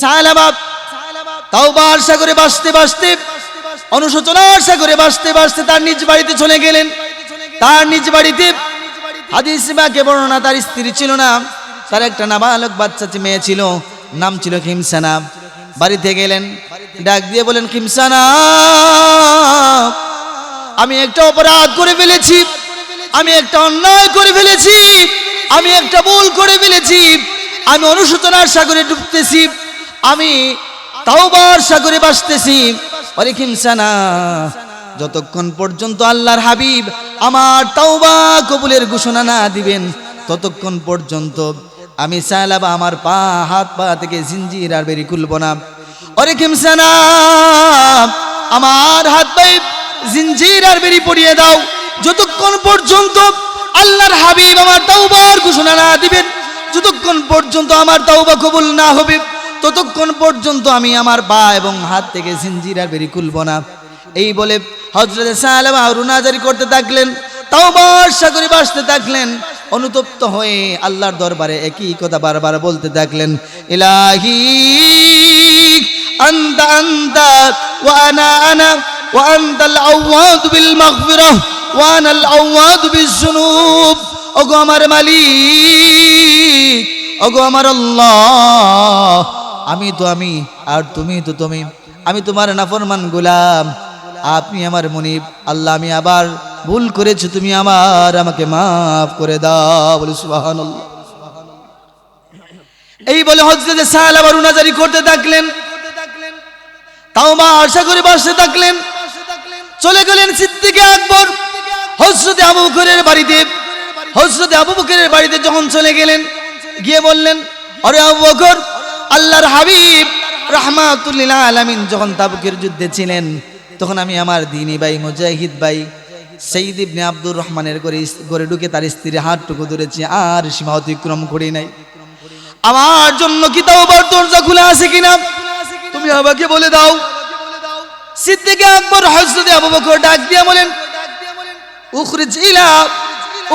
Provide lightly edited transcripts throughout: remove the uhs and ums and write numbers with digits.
সালাবা তাওবার সাগরে ভাসতে ভাসতে অনুশোচনার সাগরে ভাসতে ভাসতে তার নিজ বাড়িতে চলে গেলেন। তার নিজ বাড়িতে হাদিস বাকে বর্ণনা, তার স্ত্রী ছিল না, তার একটা নাবালক বাচ্চা মেয়ে ছিল, নাম ছিল খিমসানা। বাড়িতে গেলেন, ডাক দিয়ে বলেন, খিমসানা, আমি একটা অপরাধ করে ফেলেছি, আমি একটা অন্যায় করে ফেলেছি, আমি একটা ভুল করে ফেলেছি, আমি অনুশোচনার সাগরে ডুবতেছি, আমি তাওবার সাগরে ভাসতেছি। ওরে খিমসানা, যতক্ষণ পর্যন্ত আল্লাহর হাবিব আমার তাওবা কবুলের ঘোষণা না দিবেন ততক্ষণ পর্যন্ত আমি সালাবা আমার হাত পা থেকে জিঞ্জির আর বেরি খুলব না। ওরে খিমসানা, আমার হাত পায়ে জিঞ্জির আর বেরি পরিয়ে দাও, যতক্ষণ পর্যন্ত আল্লাহর হাবিব আমার তাওবার ঘোষণা না দিবেন, যতক্ষণ পর্যন্ত আমার তাওবা কবুল না হবে ততক্ষণ পর্যন্ত আমি আমার পা এবং হাত থেকে জিঞ্জির আর বেরি খুলব না। এই বলে হযরত সালামা রুনাজারি করতে থাকলেন, তাওবার সাগরে ভাসতে থাকলেন, অনুতপ্ত হয়ে আল্লাহর দরবারে একই কথা বারবার বলতে থাকলেন, ইলাহি আনতা আনতা ওয়া আনা আনা ওয়া আনতাল আওয়াদ বিল মাগফিরাহ ওয়া আনাল আওয়াদ বিজ-যুনুব। ওগো আমার মালিক, ওগো আমার আল্লাহ, আমি তো আমি আর তুমি তো তুমি, আমি তোমার নাফরমান গোলাম, আপনি আমার মুনিব। আল্লাহ, আমি আবার ভুল করেছি, তুমি আমাকে মাফ করে দাও। বলি সুবহানাল্লাহ। এই বলে হযরত সালাবা রুনাজারি করতে থাকলেন, তাওবা আশা করে বসতে থাকলেন। চলে গেলেন সিদ্দিক আকবর হযরত আবু বকরের বাড়িতে। হযরত আবু বকরের বাড়িতে যখন চলে গেলেন, গিয়ে বললেন, আরে আবু বকর, আল্লাহর হাবিব রাহমাতুল লিল আলামিন যখন তাবুকের যুদ্ধে ছিলেন তখন আমি আমার দ্বীনি ভাই মুজাহিদ ভাই সাইদ ইবনে আব্দুর রহমানের ঘরে ঢুকে তার স্ত্রীর হাতটুকু ধরেছি, আর সীমা অতিক্রম করি নাই। আমার জন্য কি তাওবার দরজা খোলা আছে কিনা তুমি আমাকে বলে দাও। সিদ্দিক আকবর হযরত আবু বকর ডাক দিয়ে বলেন,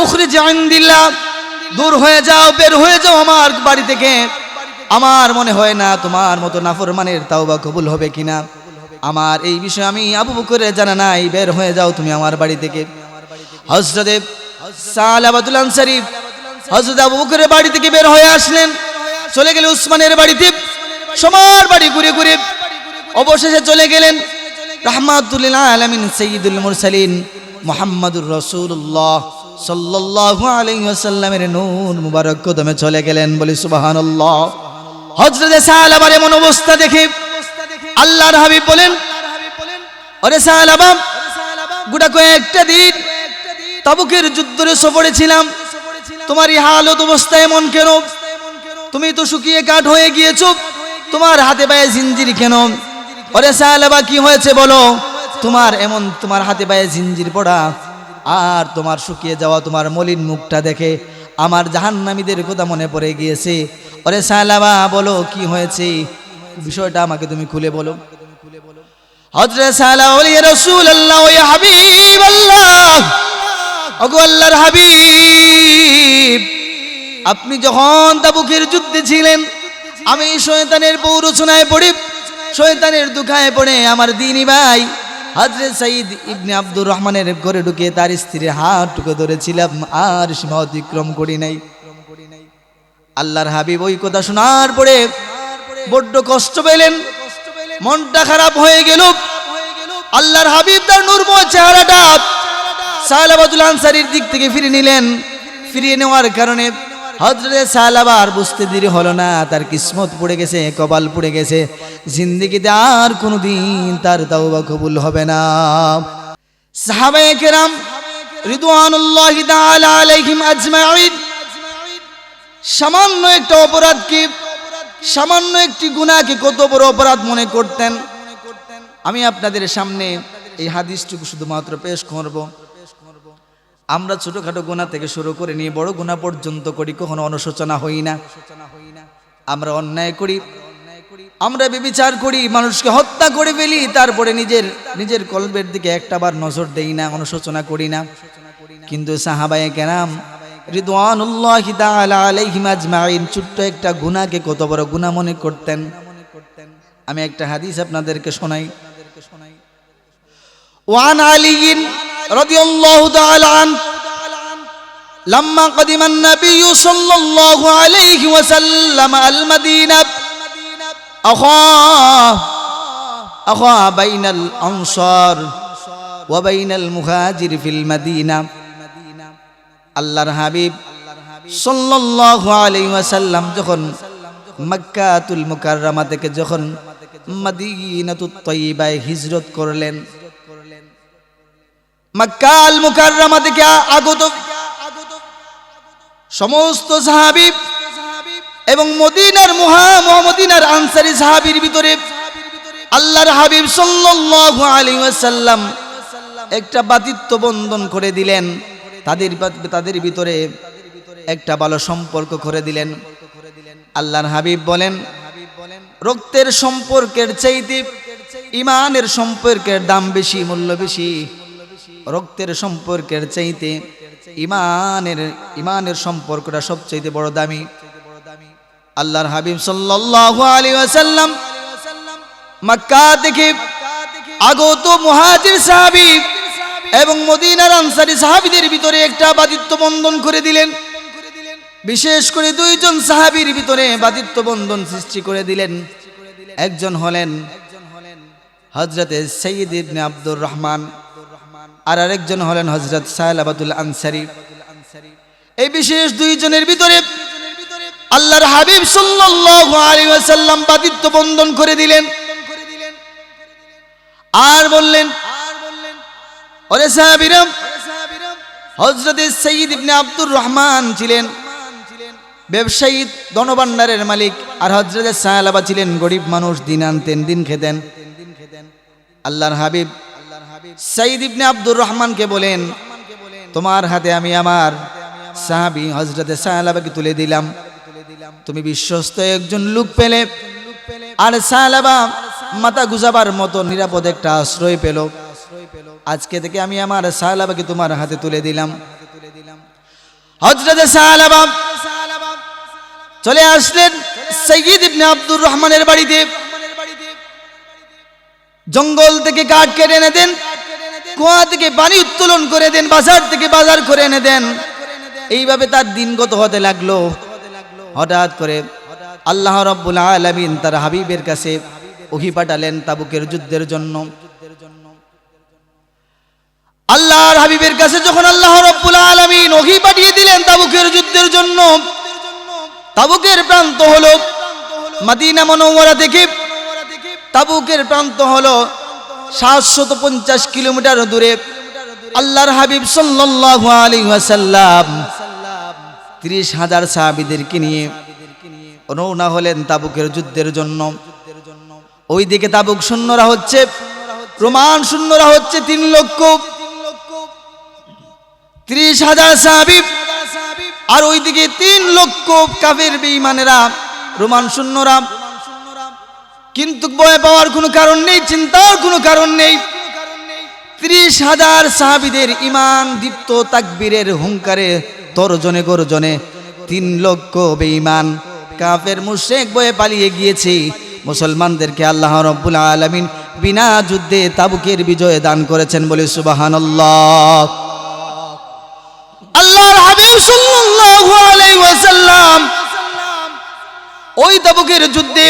উখরিজ ইনদিল্লাহ, দূর হয়ে যাও, বের হয়ে যাও আমার বাড়ি থেকে। আমার মনে হয় না তোমার মতো নাফরমানের তাওবা কবুল হবে কিনা, আমার এই বিষয়ে আমি আবু বকরের জানা নাই, বের হয়ে যাও তুমি আমার বাড়ি থেকে। হযরত সালাবাতুল আনসারী হযরত আবু বকরের বাড়ি থেকে বের হয়ে আসলেন, চলে গেলেন উসমানের বাড়িতে। সবার বাড়ি ঘুরে ঘুরে অবশেষে চলে গেলেন রাহমাতুল লিল আলামিন সাইয়্যিদুল মুরসালিন মুহাম্মাদুর রাসূলুল্লাহ সাল্লাল্লাহু আলাইহি ওয়াসাল্লামের নূর মুবারক কদমে চলে গেলেন। বলি সুবহানাল্লাহ। হযরত সালাবার এমন অবস্থা দেখে আল্লাহর হাবিব বলেন, ওরে সালাবা, গোটা কয়েকটা দিন তাবুকের যুদ্ধের সফরে ছিলাম, তোমার এই হালত অবস্থা এমন কেন? তুমি তো শুকিয়ে কাঠ হয়ে গিয়েছো, তোমার হাতে পায়ে জিঞ্জির কেন? ওরে সালাবা, কি হয়েছে বলো? তোমার হাতে পায়ে জিঞ্জির পড়া আর তোমার শুকিয়ে যাওয়া তোমার মলিন মুখটা দেখে আমার জাহান্নামীদের কথা মনে পড়ে গিয়েছে। ওরে সালাবা, বলো কি হয়েছে, বিষয়টা আমাকে তুমি খুলে বলো। হযরত সালাবা বলে, ইয়া রাসূলুল্লাহ, ওয়া হাবিবাল্লাহ, ওগো আল্লাহর হাবিব, আপনি যখন তাবুকের যুদ্ধে ছিলেন আমি শয়তানের প্ররোচনায় পড়ে, শয়তানের দুখায় পড়ে আমার দ্বীনি ভাই হযরত সাইদ ইবনে আব্দুর রহমানের ঘরে ঢুকে তার স্ত্রীর হাতটুকু ধরেছিলাম, আর সীমা অতিক্রম করি নাই। আল্লাহর হাবিব ওই কথা শোনার পরে বড্ড কষ্ট পেলেন, মনটা খারাপ হয়ে গেল। আল্লাহর হাবিব তার নূরময় চেহারাটা সালাবাতুল আনসারীর দিক থেকে ফিরিয়ে নিলেন। ফিরিয়ে নেওয়ার কারণে হযরত সালাবার বুঝতে দেরি হলো না, তার কিসমত পড়ে গেছে, কপাল পড়ে গেছে, জিন্দেগিতে আর কোনোদিন তার তাওবা কবুল হবে না। সাহাবায়ে কেরাম রিদওয়ানুল্লাহি তাআলা আলাইহিম আজমাইন সামান্য একটা অপরাধকে, সামান্য একটি গুনাহকে কত বড় অপরাধ মনে করতেন। আমি আপনাদের সামনে এই হাদিসটুকু শুধুমাত্র পেশ করব। আমরা ছোটখাটো গুনাহ থেকে শুরু করে নিয়ে বড় গুনাহ পর্যন্ত করি, কখনো অনুশোচনা হই না। আমরা অন্যায় করি, আমরা ব্যভিচার করি, মানুষকে হত্যা করে ফেলি, তারপরে নিজের কলবের দিকে একটাবার নজর দেই না, অনুশোচনা করি না। কিন্তু সাহাবায়ে কেরাম রিদওয়ানুল্লাহি তাআলা আলাইহিম আজমাইন ছোট্ট একটা গুনাহকে কত বড় গুনাহ মনে করতেন। আমি একটা হাদিস আপনাদেরকে শোনাই। ওয়ান আলী রাদিয়াল্লাহু তাআলা আন لما قدم النبي صلى الله عليه وسلم المدينة أخا بين الأنصار وبين المهاجر في المدينة আল্লাহর হাবিব সাল্লাল্লাহু আলাইহি ওয়াসাল্লাম যখন মক্কাতুল মুকাররমা থেকে যখন মদিনাতুত তয়্যিবায় হিজরত করলেন, মক্কাল মুকাররমা থেকে আগত সমস্ত সাহাবী এবং মদিনার আনসারী সাহাবীর ভিতরে আল্লাহর হাবিব সাল্লাল্লাহু আলাইহি ওয়াসাল্লাম একটা বাতিত্ব বন্ধন করে দিলেন, তাদের ভিতরে একটা ভালো সম্পর্ক করে দিলেন। আল্লাহর হাবিব বলেন, রক্তের সম্পর্কের চাইতে ঈমানের সম্পর্কের দাম বেশি, মূল্য বেশি। রক্তের সম্পর্কের চাইতে ঈমানের সম্পর্কটা সবচেয়ে বড় দামি। আল্লাহর হাবিব সাল্লাল্লাহু আলাইহি ওয়াসাল্লাম মক্কা থেকে আগত মুহাজির সাহাবী এবং মদিনার আনসারী সাহাবীদের ভিতরে একটা বাদিত্ব বন্ধন করে দিলেন। বিশেষ করে দুইজন সাহাবীর ভিতরে বাদিত্ব বন্ধন সৃষ্টি করে দিলেন। একজন হলেন হযরতে সাইয়্যিদ ইবনে আব্দুর রহমান, আর আরেকজন হলেন হযরত সালাবাতুল আনসারী। এই বিশেষ দুইজনের ভিতরে আল্লাহর হাবিব সাল্লাল্লাহু আলাইহি ওয়াসাল্লাম বাদিত্ব বন্ধন করে দিলেন। আর বললেন, ওরে সাহাবীরা, হযরতে সাইয়্যিদ ইবনে আব্দুর রহমান ছিলেন ব্যবসায়ী, ধনভাণ্ডারের মালিক, আর হযরতে সালাবা ছিলেন গরিব মানুষ, দিন আনতেন দিন খেতেন। আল্লাহর হাবিব সাইয়্যিদ ইবনে আব্দুর রহমানকে বলেন, তোমার হাতে আমি আমার সাহাবী হযরতে সালাবাকে তুলে দিলাম। তুমি বিশ্বস্ত একজন লোক পেলে, আর সালাবা মাথা গুজাবার মতো নিরাপদ একটা আশ্রয় পেল। আজকে থেকে আমি আমার সালাবাকে তোমার হাতে তুলে দিলাম। হযরতে সালাবা চলে আসলেন সাইয়্যিদ ইবনে আব্দুর রহমানের বাড়িতে। জঙ্গল থেকে কাঠ কেটে এনে দেন, কুয়া থেকে পানি উত্তোলন করে দেন, বাজার থেকে বাজার করে এনে দেন। এইভাবে তার দিনগত হতে লাগলো। হঠাৎ করে আল্লাহ রাব্বুল আলামিন তার হাবিবের কাছে ওহী পাঠালেন তাবুকের যুদ্ধের জন্য। আল্লাহর হাবিবের কাছে যখন আল্লাহ রাব্বুল আলামিন ওহী পাঠিয়ে দিলেন তাবুকের যুদ্ধের জন্য, তাবুকের প্রান্ত হলো মদিনা মুনাওয়ারা থেকে তাবুকের প্রান্ত হলো 750 কিলোমিটার দূরে। আল্লাহর হাবিব সাল্লাল্লাহু আলাইহি ওয়াসাল্লাম 30,000 সাহাবীদেরকে নিয়ে রওনা হলেন তাবুকের যুদ্ধের জন্য। ওইদিকে তাবুক সৈন্যরা হচ্ছে, রোমান সৈন্যরা হচ্ছে 3 লক্ষ 30,000 সাহাবী, আর ওইদিকে 3 লক্ষ কাফের বেঈমানেরা, রোমান সৈন্যরা। কিন্তু ভয় পাওয়ার কোনো কারণ নেই, চিন্তার কোনো কারণ নেই। 30,000 সাহাবীদের ঈমান দীপ্ত তাকবীরের হুঙ্কারে তর্জনে গর্জনে 3 লক্ষ বেঈমান কাফের মুশরিক ভয়ে পালিয়ে গিয়েছে। মুসলমানদেরকে আল্লাহ রাব্বুল আলামিন বিনা যুদ্ধে তাবুকের বিজয় দান করেছেন, বলে সুবহানাল্লাহ। আল্লাহর হাবিব সাল্লাল্লাহু আলাইহি ওয়াসাল্লাম ওই তাবুকের যুদ্ধে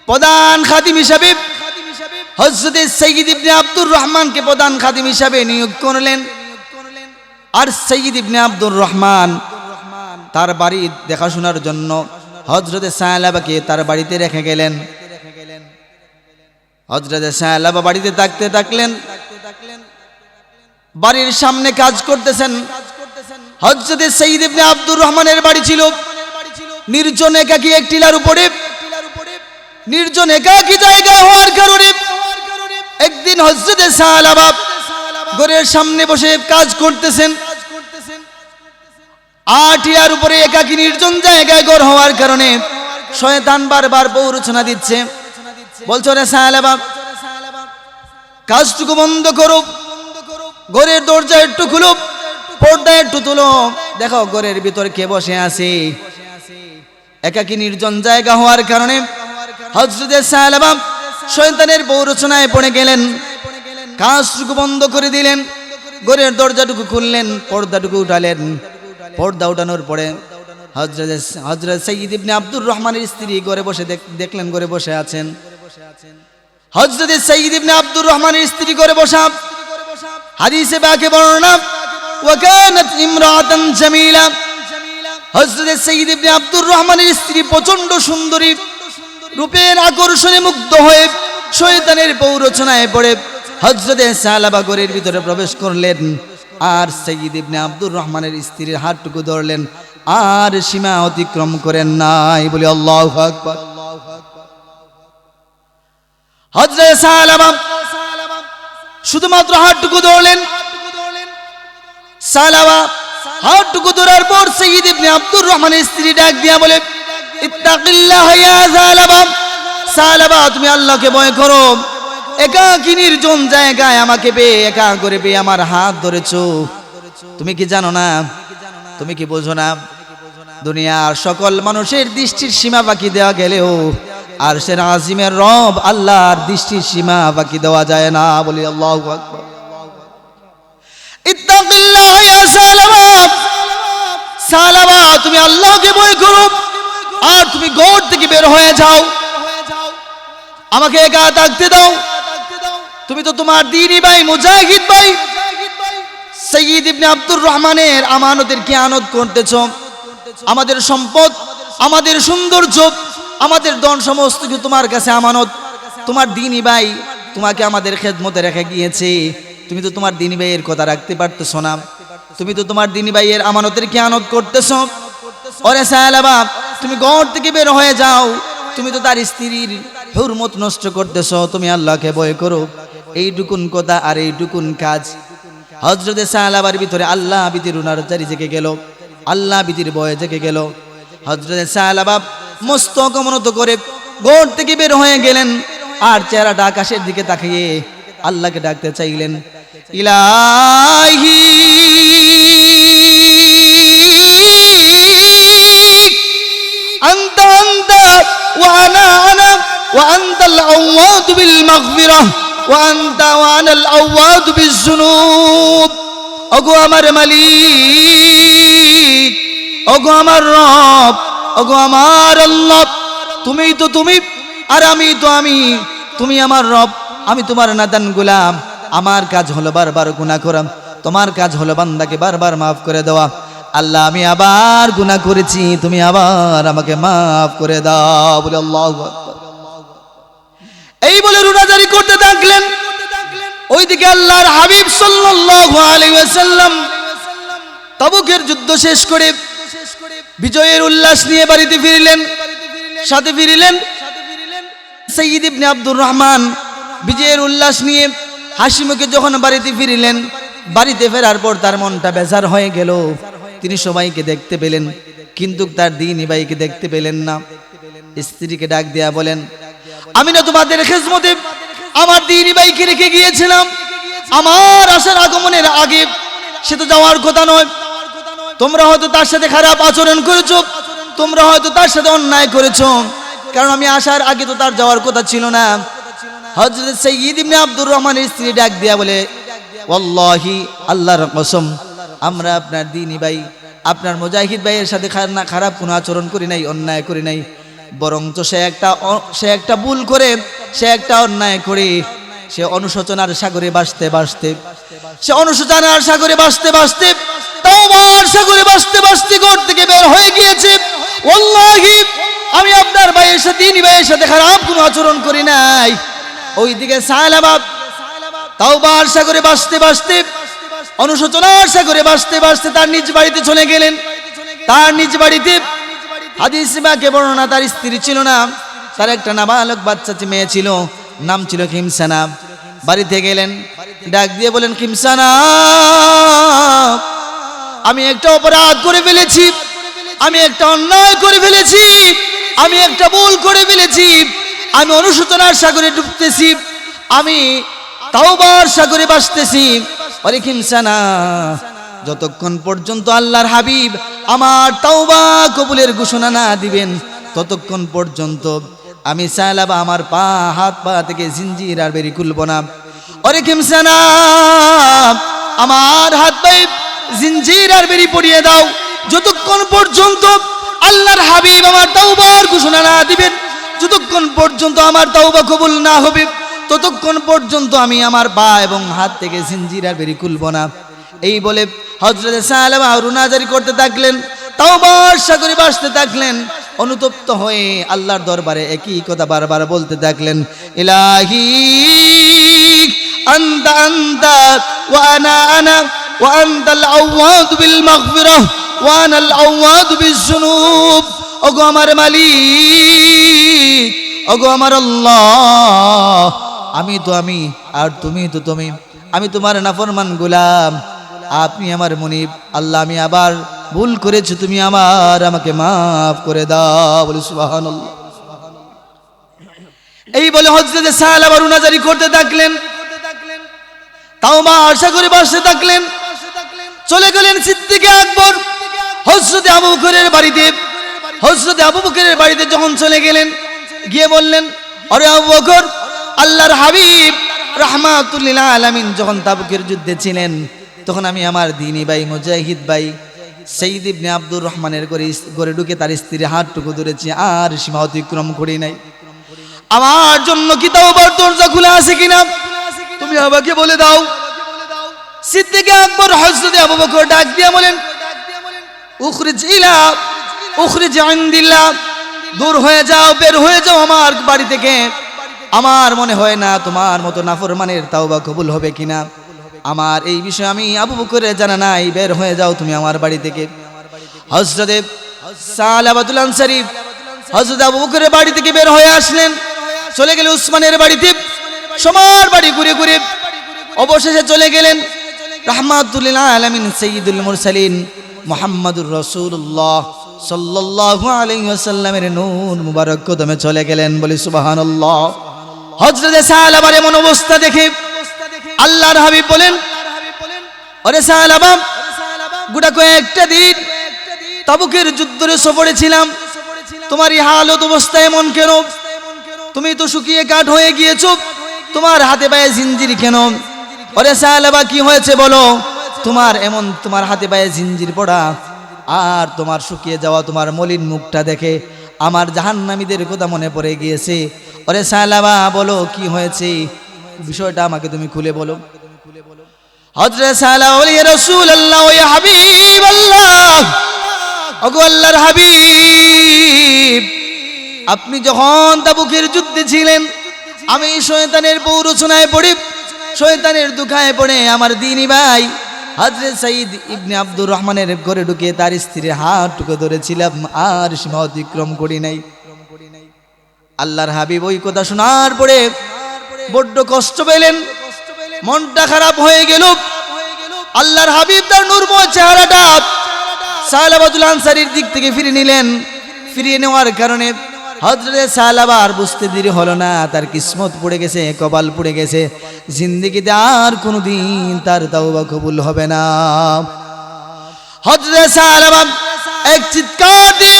প্রধান খাদিম হিসাবে হযরতে সাইয়্যিদ ইবনে আব্দুর রহমানকে প্রধান খাদিম হিসাবে নিয়োগ করলেন। আর সাইয়্যিদ ইবনে আব্দুর রহমান তার বাড়ি দেখাশোনার জন্য হযরতে সালাবাকে তার বাড়িতে রেখে গেলেন। হযরতে সালাবা বাড়িতে থাকতে থাকলেন, বাড়ির সামনে কাজ করতেছেন। হযরতে সাইয়্যিদ ইবনে আব্দুর রহমানের বাড়ি ছিল নির্জন একাকী এক টিলার উপরে। নির্জন একাকী জায়গা হওয়ার কারণে একদিন হযরতে সালাবা ঘরের সামনে বসে কাজ করতেছেন। টিলার উপরে একাকী নির্জন জায়গায় ঘর হওয়ার কারণে শয়তান বারবার প্ররোচনা দিচ্ছে, বলছে, রে সালাবা, কাজটুকু বন্ধ করো, ঘরের দরজা একটু খুলো, পর্দা একটু তুলো, দেখো ঘরের ভিতর কে বসে আছে। একাকী নির্জন জায়গা হওয়ার কারণে হযরতে সালাবা শয়তানের প্ররোচনায় পড়ে গেলেন, কাজটুকু বন্ধ করে দিলেন, ঘরের দরজাটুকু খুললেন, পর্দাটুকু উঠালেন। পর্দা উঠানোর পরে হযরত সাইয়্যিদ ইবনে আব্দুর রহমানের স্ত্রী ঘরে বসে দেখলেন, ঘরে বসে আছেন। হযরত সাইয়্যিদ ইবনে আব্দুর রহমানের স্ত্রী ঘরে বসা, হাদিসে পাকে বর্ণনা ওয়া কানাত ইমরাতান জামিলা। হযরত সাইয়্যিদ ইবনে আব্দুর রহমানের স্ত্রী প্রচন্ড সুন্দরী, রূপের আকর্ষণে মুগ্ধ হয়ে শয়তানের প্ররোচনায় পড়ে হযরতে সালাবা ঘরের ভিতরে প্রবেশ করলেন, আর সাইয়্যিদ ইবনে আব্দুর রহমানের স্ত্রীর হাতটুকু ধরলেন, আর সীমা অতিক্রম করেন নাই। বলি আল্লাহু আকবার। হযরতে সালাবা শুধুমাত্র হাতটুকু ধরলেন। সালাবা হাতটুকু ধরার পর সাইয়্যিদ ইবনে আব্দুর রহমানের স্ত্রী ডাক দিয়া বলে, ইত্তাকিল্লাহ ইয়া সালাবা, সালাবা তুমি আল্লাহকে ভয় করো। একাকী নির্জন জায়গায় আমাকে পেয়ে, একা করে পেয়ে আমার হাত ধরেছো। তুমি কি জানো না, তুমি কি বোঝো না, দুনিয়ার সকল মানুষের দৃষ্টির সীমা বাকি দেওয়া গেলেও আর সে আজিমের রব আল্লাহর দৃষ্টির সীমা বাকি দেওয়া যায় না। বলি আল্লাহু আকবার। ইত্তাকিল্লাহ ইয়া সালাবা, সালাবা তুমি আল্লাহকে ভয় করো আর তুমি ঘর থেকে বের হয়ে যাও, আমাকে একা থাকতে দাও। তুমি তো তোমার দ্বীনি ভাই মুজাহিদ ভাই সাইয়্যিদ ইবনে আব্দুর রহমানের আমানতের খেয়ানত করতেছো। আমাদের সম্পদ, আমাদের সৌন্দর্য, আমাদের ধন সমস্ত কিছু তোমার কাছে আমানত। তোমার দ্বীনি ভাই তোমাকে আমাদের খেদমতে রেখে গিয়েছে, তুমি তো তোমার দ্বীনি ভাইয়ের কথা রাখতে পারতেছো না, তুমি তো তোমার দ্বীনি ভাইয়ের আমানতের খেয়ানত করতেছো। ওরে সালাবা তুমি ঘর থেকে বের হয়ে যাও, তুমি তো তার স্ত্রীর হুরমত নষ্ট করতেছো, তুমি আল্লাহকে ভয় করো। এইটুকুন কথা আর এইটুকুন কাজ। হযরতে সালাবার ভিতরে আল্লাহ ভীতির উনার জারি জেগে গেল, আল্লাহ ভীতির ভয়ে জেগে গেল। হযরতে সালাবা মস্তক অবনত করে ঘর থেকে বের হয়ে গেলেন, আর চেহারাটা আকাশের দিকে তাকিয়ে আল্লাহকে ডাকতে চাইলেন, ইলাহি আনতা আনতা ওয়া আনা আনা ওয়া আনতাল আওয়াদু বিল মাগফিরাহ ওয়া আনতা ওয়া আনাল আওয়াদু বিজ যুনুব। ওগো আমার মালিক, ওগো আমার রব, ওগো আমার আল্লাহ, তুমিই তো তুমি আর আমি তো আমি। তুমি আমার রব, আমি তোমার নাদান গোলাম। আমার কাজ হলো বারবার গুনাহ করা, তোমার কাজ হলো বান্দাকে বারবার মাফ করে দেওয়া। আল্লাহ আমি আবার গুনাহ করেছি, তুমি আবার আমাকে মাফ করে দাও। বলে আল্লাহু আকবার। এই বলে রুনাজারি করতে থাকলেন। ওইদিকে আল্লাহর হাবিব সাল্লাল্লাহু আলাইহি ওয়াসাল্লাম তাবুকের যুদ্ধ শেষ করে বিজয়ের উল্লাস নিয়ে বাড়িতে ফিরলেন। সাথে ফিরলেন সাইয়্যিদ ইবনে আব্দুর রহমান। বিজয়ের উল্লাস নিয়ে হাসি মুখে যখন বাড়িতে ফিরলেন, বাড়িতে ফেরার পর তার মনটা বেজার হয়ে গেল। তিনি সবাইকে দেখতে পেলেন, কিন্তু তার দ্বীনি ভাইকে দেখতে পেলেন না। স্ত্রীকে ডাক দিয়া বলেন, আমি না তোমাদের খেজমতে আমার দ্বীনি ভাইকে রেখে গিয়েছিলাম, আমার আসার আগমনের আগে। সে তো যাওয়ার কথা নয়, তোমরা হয়তো তার সাথে খারাপ আচরণ করেছো, তোমরা হয়তো তার সাথে অন্যায় করেছো, কারণ আমি আসার আগে তো তার যাওয়ার কথা ছিল না। হযরত সাইয়্যিদ ইবনে আব্দুর রহমানের স্ত্রী ডাক দিয়া বলে, ওয়াল্লাহি আল্লাহর কসম, আমরা আপনার দ্বীনি ভাই, আপনার মুজাহিদ ভাইয়ের সাথে খারাপ কোনো আচরণ করি নাই, অন্যায় করি নাই। বরঞ্চ সে একটা ভুল করে, সে একটা অন্যায় করে, সে অনুশোচনার সাগরে ভাসতে ভাসতে, সে অনুশোচনার সাগরে ভাসতে ভাসতে, তাওবার সাগরে ভাসতে ভাসতে ঘর থেকে বের হয়ে গিয়েছে। ওয়াল্লাহি আমি আপনার ভাইয়ের সাথে, দ্বীনি ভাইয়ের সাথে খারাপ কোনো আচরণ করি নাই। ওইদিকে সালাবা তাওবার সাগরে ভাসতে ভাসতে, অনুশোচনার সাগরে ভাসতে ভাসতে তার নিজ বাড়িতে চলে গেলেন। তার নিজ বাড়িতে হাদিসে পাকে বর্ণনা, তার স্ত্রী ছিল না, তার একটা নাবালক বাচ্চা মেয়ে ছিল, নাম ছিল খিমসানা। বাড়িতে গেলেন, ডাক দিয়ে বলেন, খিমসানা আমি একটা অপরাধ করে ফেলেছি, আমি একটা অন্যায় করে ফেলেছি, আমি একটা ভুল করে ফেলেছি, আমি অনুশোচনার সাগরে ডুবতেছি, আমি তাওবার সাগরে ভাসতেছি। আরে খিমসানা, যতক্ষণ পর্যন্ত আল্লাহর হাবিব আমার তাওবা কবুলের ঘোষণা না দিবেন, ততক্ষণ পর্যন্ত আমি সালাবা আমার পা হাত পা থেকে জিঞ্জির আর বেরি খুলবো না। ওরে খিমসানা, আমার হাত পায়ে জিঞ্জির আর বেরি পরিয়ে দাও, যতক্ষণ পর্যন্ত আল্লাহর হাবিব আমার তাওবার ঘোষণা না দিবেন, যতক্ষণ পর্যন্ত আমার তাওবা কবুল না হবে, ততক্ষণ পর্যন্ত আমি আমার পা এবং হাত থেকে জিঞ্জির আর বেরি খুলবো না। এই বলে হযরত সালামা রুনাজারি করতে থাকলেন, তাওবার সাগরে ভাসতে থাকলেন। অনুতপ্ত হয়ে আল্লাহর দরবারে একই কথা বারবার বলতে থাকলেন, ইলাহি আনতা আনতা ওয়া আনা আনা ওয়া আনতাল আওয়াদ বিল মাগফিরাহ ওয়া আনাল আওয়াদ বিজ-যুনুব। ওগো আমার মালিক, ওগো আমার আল্লাহ, আমি তো আমি আর তুমি তো তুমি, আমি তোমার নাফরমান গোলাম, আপনি আমার মুনিব। আল্লাহ, আমি আবার ভুল করেছি, তুমি আমাকে মাফ করে দাও। বলি সুবহানাল্লাহ। এই বলে হযরত সালাবা রুনাজারি করতে থাকলেন, তাওবা আশা করে বসতে থাকলেন। চলে গেলেন সিদ্দিক আকবর হযরত আবু বকরের বাড়িতে। হযরত আবু বকরের বাড়িতে যখন চলে গেলেন, গিয়ে বললেন, আরে আবু বকর, আল্লাহর হাবিব রাহমাতুল লিল আলামিন যখন তাবুকের যুদ্ধে ছিলেন, তখন আমি আমার দ্বীনি ভাই মুজাহিদ ভাই সঈদ ইবনে আব্দুর রহমানের ঘরে ঢুকে তার স্ত্রীর হাতটুকু ধরেছি, আর সীমা অতিক্রম করি নাই। আমার জন্য কি তাওবার দরজা খোলা আছে কিনা তুমি আমাকে বলে দাও। সিদ্দিক আকবর হযরত আবু বকর ডাক দিয়ে বলেন, উখরিজ ইনদিল্লাহ, দূর হয়ে যাও, বের হয়ে যাও আমার বাড়ি থেকে। আমার মনে হয় না তোমার মতো নাফরমানের তাওবা কবুল হবে কিনা। আমার এই বিষয়ে আমি আবু বকরের জানা নাই, বের হয়ে যাও তুমি আমার বাড়ি থেকে। হযরত সালাবাতুল আনসারী হযরত আবু বকরের বাড়ি থেকে বের হয়ে আসলেন, চলে গেলেন উসমানের বাড়িতে। সবার বাড়ি ঘুরে ঘুরে অবশেষে চলে গেলেন রাহমাতুল লিল আলামিন সাইয়্যিদুল মুরসালিন মুহাম্মাদুর রাসূলুল্লাহ সাল্লাল্লাহু আলাইহি ওয়াসাল্লামের নূর মুবারক কদমে চলে গেলেন। বলি সুবহানাল্লাহ। হযরত সালাবার এমন অবস্থা দেখে আল্লাহর হাবিব বলেন, ওরে সালাবা, গোটা কয়েকটা দিন তাবুকের যুদ্ধের সফরে ছিলাম, তোমার এই হালত অবস্থা এমন কেন? তুমি তো শুকিয়ে কাঠ হয়ে গিয়েছো, তোমার হাতে পায়ে জিঞ্জির কেন? ওরে সালাবা, কি হয়েছে বলো? তোমার হাতে পায়ে জিঞ্জির পড়া আর তোমার শুকিয়ে যাওয়া তোমার মলিন মুখটা দেখে আমার জাহান্নামীদের কথা মনে পড়ে গিয়েছে। ওরে সালাবা, বলো কি হয়েছে, বিষয়টা আমাকে তুমি খুলে বলো। হযরত সালাবা বলে, ইয়া রাসূলুল্লাহ, ইয়া হাবিবাল্লাহ, ওগো আল্লাহর হাবিব, আপনি যখন তাবুকের যুদ্ধে ছিলেন, আমি শয়তানের প্ররোচনায় পড়ে, শয়তানের দুখায় পড়ে আমার দ্বীনি ভাই হযরত সাঈদ ইবনে আব্দুর রহমানের ঘরে ঢুকে তার স্ত্রীর হাতটুকু ধরেছিলাম, আর সীমা অতিক্রম করি নাই। আল্লাহর হাবিব ওই কথা শোনার পরে বড্ড কষ্ট পেলেন, মনটা খারাপ হয়ে গেল। আল্লাহর হাবিব তার নূরময় চেহারাটা সালাবাতুল আনসারীর দিক থেকে ফিরিয়ে নিলেন। ফিরিয়ে নেওয়ার কারণে হযরত সালাবা আর বুঝতে দেরি হলো না, তার কিসমত পড়ে গেছে, কপাল পড়ে গেছে, জিন্দেগিতে আর কোনোদিন তার তাওবা কবুল হবে না। হযরত সালাবা এক চিৎকার দিয়ে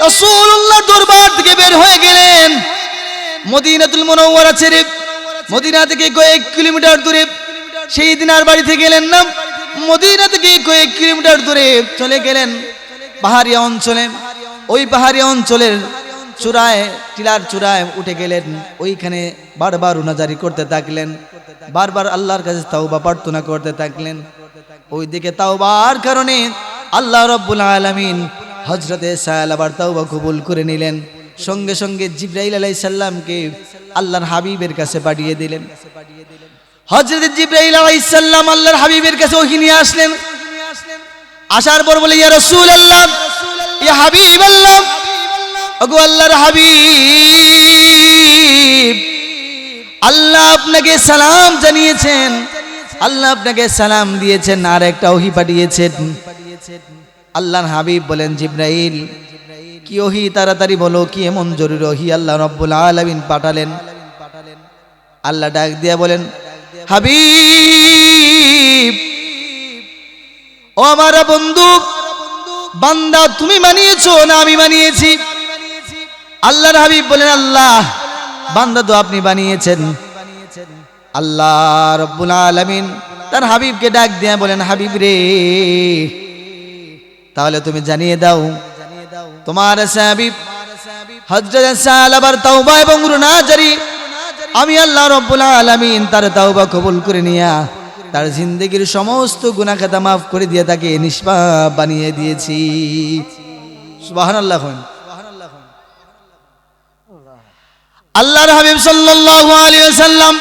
রাসূলুল্লাহ দরবার থেকে বের হয়ে গেলেন। মদিনাতুল মুনাওয়ারা ছেড়ে, মদিনা থেকে কয়েক কিলোমিটার দূরে, সেই দিনার বাড়িতে গেলেন না, মদিনা থেকে কয়েক কিলোমিটার দূরে চলে গেলেন পাহাড়ি অঞ্চলে। ওই পাহাড়ি অঞ্চলের চূড়ায়, টিলার চূড়ায় উঠে গেলেন, ওইখানে বারবার রুনাজারি করতে থাকলেন, বারবার আল্লাহর কাছে তাওবা প্রার্থনা করতে থাকলেন। ওইদিকে তাওবার কারণে আল্লাহ রাব্বুল আলামিন হযরত সালাবার তাওবা কবুল করে নিলেন। সঙ্গে সঙ্গে জিবরাইল আলাইহিস সালামকে আল্লাহর হাবিবের কাছে পাঠিয়ে দিলেন। হযরত জিবরাইল আলাইহিস সালাম আল্লাহর হাবিবের কাছে ওহী নিয়ে আসলেন। আসার পর বলে, ইয়া রাসূলুল্লাহ, ইয়া হাবিবাল্লাহ, ওগো আল্লাহর হাবিব, আল্লাহ আপনাকে সালাম জানিয়েছেন, আল্লাহ আপনাকে সালাম দিয়েছেন, আর একটা ওহী পাঠিয়েছেন। আল্লাহর হাবিব বলেন, জিবরাইল, কি ওহী, তাড়াতাড়ি বলো, কি এমন জরুরি ওহী আল্লাহ রাব্বুল আলামিন পাঠালেন? আল্লাহ ডাক দিয়া বলেন, হাবিব, ও আমার বন্ধু বান্দা, তুমি মানিয়েছো না আমি মানিয়েছি? আল্লাহর হাবিব বলেন, আল্লাহ বান্দা তো আপনি বানিয়েছেন। আল্লাহ রব্বুল আলামিন তার হাবিবকে ডাক দিয়ে বলেন, হাবিব রে, তাহলে তুমি জানিয়ে দাও তোমার হাবিব হযরত সালাবার তাওবা এবং রুনাজারি আমি আল্লাহ রব্বুল আলামিন তার তাওবা কবুল করে নিয়া তার জিন্দেগীর সমস্ত গুনাহ খাতা মাফ করে দিয়ে তাকে নিষ্পাপ বানিয়ে দিয়েছি। সুবহানাল্লাহ। আল্লাহর হাবিব সাল্লাল্লাহু আলাইহি ওয়াসাল্লাম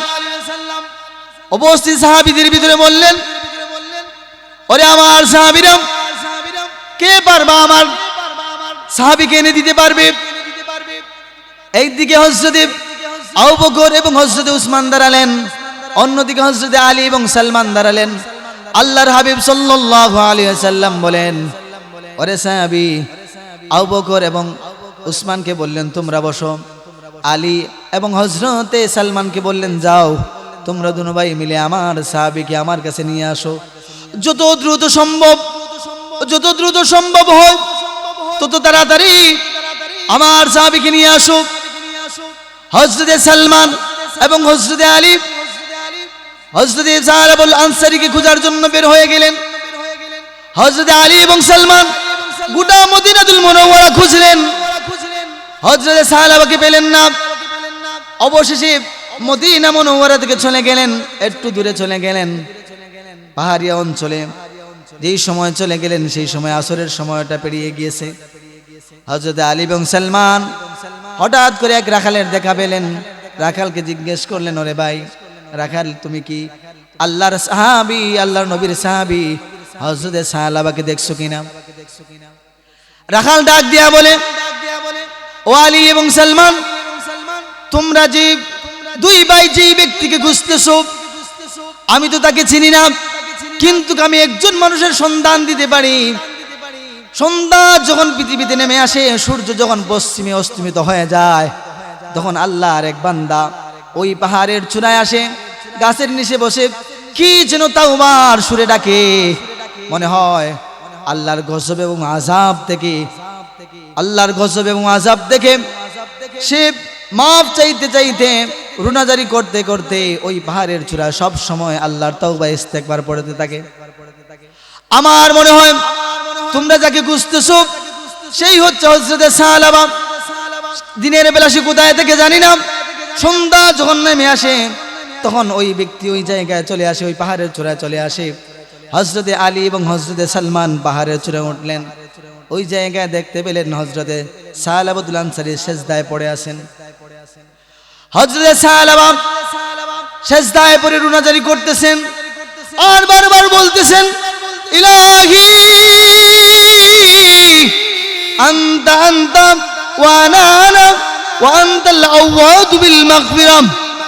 উপস্থিত সাহাবীদের ভিতরে বললেন, ওরে আমার সাহাবীরা, কে পারবা আমার সাহাবীকে এনে দিতে পারবে? একদিকে হযরত আবু বকর এবং হযরত উসমান দাঁড়ালেন, অন্যদিকে হযরত আলী এবং সালমান দাঁড়ালেন। আল্লাহর হাবিব সাল্লাল্লাহু আলাইহি ওয়াসাল্লাম বলেন, ওরে সাহাবী আবু বকর এবং উসমানকে বললেন, তোমরা বসো। আলী এবং হযরতে সালমানকে বললেন, যাও তোমরা দুনো ভাই মিলে আমার সাহাবীকে আমার কাছে নিয়ে আসো। যত দ্রুত সম্ভব হয় তত তাড়াতাড়ি আমার সাহাবীকে নিয়ে আসো। হযরতে সালমান এবং হযরতে আলী হযরতে সাহাবুল আনসারীকে খোঁজার জন্য বের হয়ে গেলেন। হযরতে আলী এবং সালমান গোটা মদিনাতুল মুনাওয়ারা খুঁজলেন, হযরতে সাহাবাকে পেলেন না। অবশেষে মদিনা মুনাওয়ারা থেকে চলে গেলেন, একটু দূরে চলে গেলেন পাহাড়ি অঞ্চলে। যেই সময় চলে গেলেন সেই সময় আসরের সময়টা পেরিয়ে গিয়েছে। হযরতে আলী এবং সালমান হঠাৎ করে এক রাখালের দেখা পেলেন। রাখালকে জিজ্ঞেস করলেন, ওরে ভাই রাখাল, তুমি কি আল্লাহর সাহাবী, আল্লাহর নবীর সাহাবী হযরতে সাহাবাকে দেখছো কিনা? রাখাল ডাক দিয়া বলে, ও আলী এবং সালমান, তোমরা যে দুই ভাই যে ব্যক্তিকে খুঁজতেছো আমি তো তাকে চিনি না, কিন্তু আমি একজন মানুষের সন্ধান দিতে পারি। সন্ধ্যা যখন পৃথিবীতে নেমে আসে, সূর্য যখন পশ্চিমে অস্তমিত হয়ে যায়, তখন আল্লাহর এক বান্দা ওই পাহাড়ের চূড়ায় আসে, গাছের নিচে বসে কি যেন তাওবার সুরে ডাকে। মনে হয় আল্লাহর গজব এবং আযাব থেকে, আল্লাহর গজব এবং আযাব দেখে সে মাফ চাইতে চাইতে রুনাজারি করতে করতে ওই পাহাড়ের চূড়া সব সময় আল্লাহর তাওবা ইস্তেগফার পড়তে থাকে। আমার মনে হয় তোমরা যাকে খুঁজতেছো সেই হচ্ছে হযরত সাহাবা। দিনের বেলা সে কোথায় থেকে জানি না, সন্ধ্যা যখন নেমে আসে তখন ওই ব্যক্তি ওই জায়গায় চলে আসে, ওই পাহাড়ের চূড়ায় চলে আসে। হযরতে আলী এবং হযরতে সালমান পাহাড়ের চূড়ায় উঠলেন। ওই জায়গায় দেখতে পেলেন হযরতে সাহাবাতুল আনসারী সেজদায় পড়ে আছেন। হযরতে সাহাবা সেজদায় পড়ে রুনাজারি করতেছেন আর বারবার বলতেছেন, ইলাহি আনতা আনতা ওয়া আনা আনা ওয়া আনতাল আওয়াদু বিল মাগফিরাহ